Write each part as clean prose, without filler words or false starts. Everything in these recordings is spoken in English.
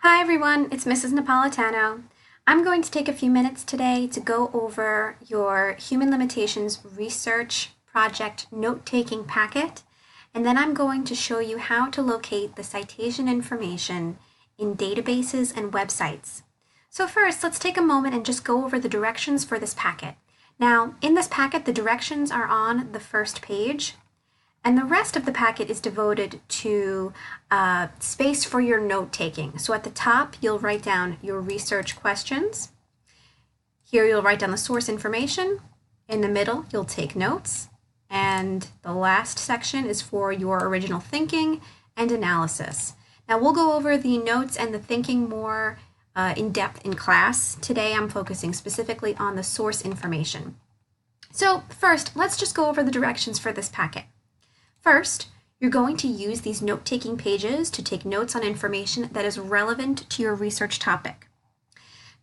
Hi everyone, it's Mrs. Napolitano. I'm going to take a few minutes today to go over your Human Limitations Research Project note-taking packet, and then I'm going to show you how to locate the citation information in databases and websites. So first, let's take a moment and just go over the directions for this packet. Now, in this packet, the directions are on the first page, and the rest of the packet is devoted to space for your note-taking. So at the top, you'll write down your research questions. Here you'll write down the source information. In the middle, you'll take notes. And the last section is for your original thinking and analysis. Now we'll go over the notes and the thinking more in depth in class. Today I'm focusing specifically on the source information. So first, let's just go over the directions for this packet. First, you're going to use these note-taking pages to take notes on information that is relevant to your research topic.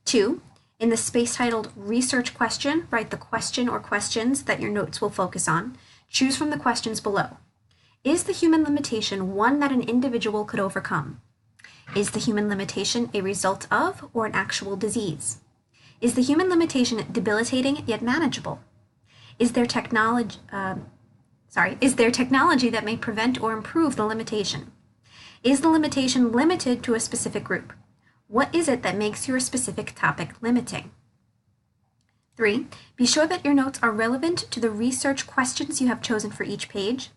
2, in the space titled Research Question, write the question or questions that your notes will focus on. Choose from the questions below. Is the human limitation one that an individual could overcome? Is the human limitation a result of or an actual disease? Is the human limitation debilitating yet manageable? Is there technology that may prevent or improve the limitation? Is the limitation limited to a specific group? What is it that makes your specific topic limiting? 3, be sure that your notes are relevant to the research questions you have chosen for each page.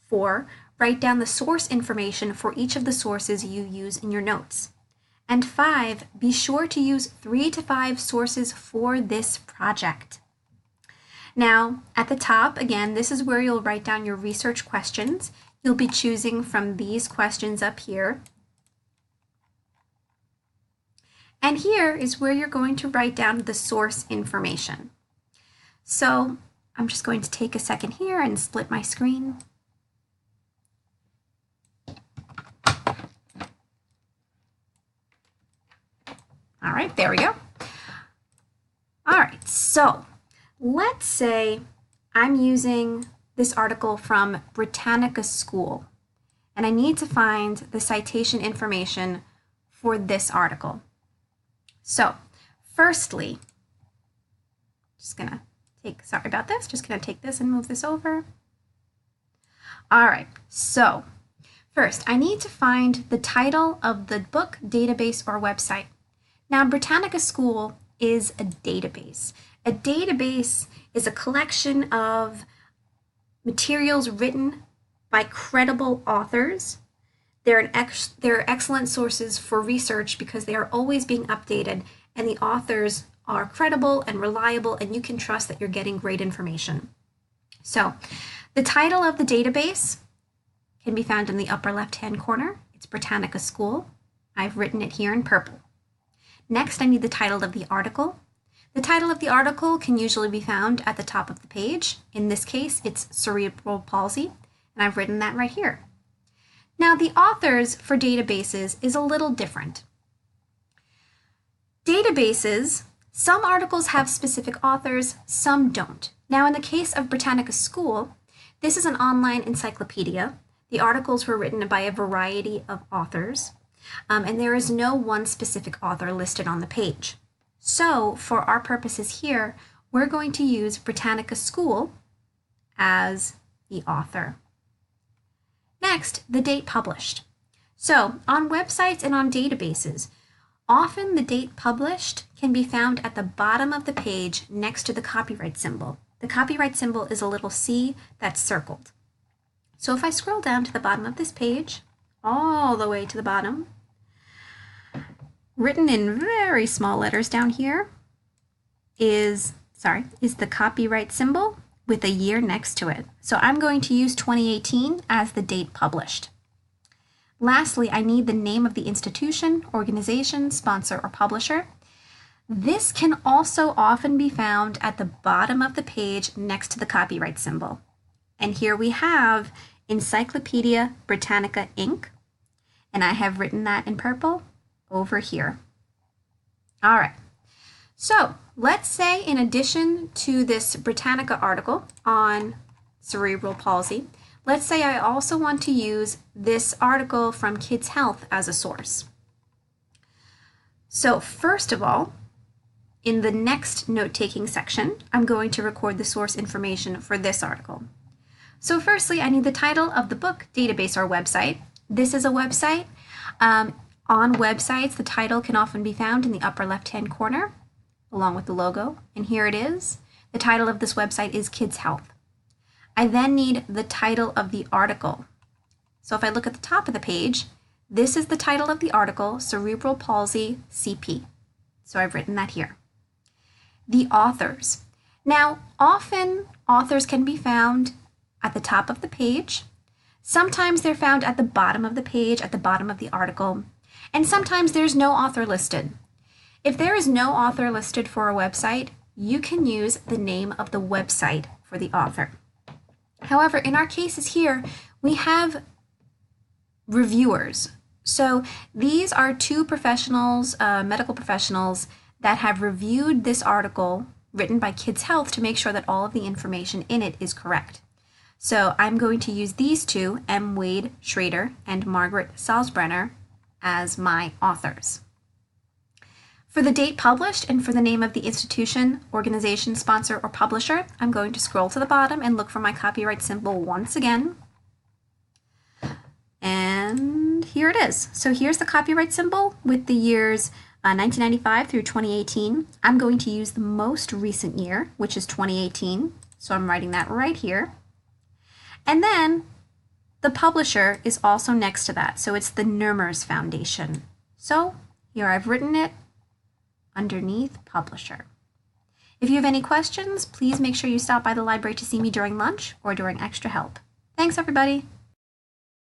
4, write down the source information for each of the sources you use in your notes. And 5, be sure to use 3 to 5 sources for this project. Now, at the top, again, this is where you'll write down your research questions. You'll be choosing from these questions up here. And here is where you're going to write down the source information. So I'm just going to take a second here and split my screen. All right, there we go. All right, so let's say I'm using this article from Britannica School, and I need to find the citation information for this article. So, firstly, just gonna take this and move this over. All right, so first I need to find the title of the book, database, or website. Now, Britannica School is a database. A database is a collection of materials written by credible authors. They're excellent sources for research because they are always being updated, and the authors are credible and reliable, and you can trust that you're getting great information. So, the title of the database can be found in the upper left-hand corner. It's Britannica School. I've written it here in purple. Next, I need the title of the article. The title of the article can usually be found at the top of the page. In this case, it's cerebral palsy, and I've written that right here. Now, the authors for databases is a little different. Databases, some articles have specific authors, some don't. Now, in the case of Britannica School, this is an online encyclopedia. The articles were written by a variety of authors, and there is no one specific author listed on the page. So, for our purposes here, we're going to use Britannica School as the author. Next, the date published. So, on websites and on databases, often the date published can be found at the bottom of the page next to the copyright symbol. The copyright symbol is a little C that's circled. So if I scroll down to the bottom of this page, all the way to the bottom, written in very small letters down here is the copyright symbol with a year next to it. So I'm going to use 2018 as the date published. Lastly, I need the name of the institution, organization, sponsor, or publisher. This can also often be found at the bottom of the page next to the copyright symbol. And here we have Encyclopedia Britannica Inc. And I have written that in purple over here. All right, so let's say in addition to this Britannica article on cerebral palsy, let's say I also want to use this article from Kids Health as a source. So first of all, in the next note-taking section, I'm going to record the source information for this article. So firstly, I need the title of the book, database, or website. This is a website. On websites, the title can often be found in the upper left-hand corner, along with the logo, and here it is. The title of this website is Kids Health. I then need the title of the article. So if I look at the top of the page, this is the title of the article, Cerebral Palsy CP. So I've written that here. The authors. Now, often authors can be found at the top of the page. Sometimes they're found at the bottom of the page, at the bottom of the article, and sometimes there's no author listed. If there is no author listed for a website, you can use the name of the website for the author. However, in our cases here, we have reviewers. So these are two professionals, medical professionals, that have reviewed this article written by Kids Health to make sure that all of the information in it is correct. So I'm going to use these two, M. Wade Schrader and Margaret Salzbrenner, as my authors. For the date published and for the name of the institution, organization, sponsor, or publisher, I'm going to scroll to the bottom and look for my copyright symbol once again. And here it is. So here's the copyright symbol with the years 1995 through 2018. I'm going to use the most recent year, which is 2018. So I'm writing that right here. And then the publisher is also next to that. So it's the Nermers Foundation. So here I've written it underneath publisher. If you have any questions, please make sure you stop by the library to see me during lunch or during extra help. Thanks, everybody.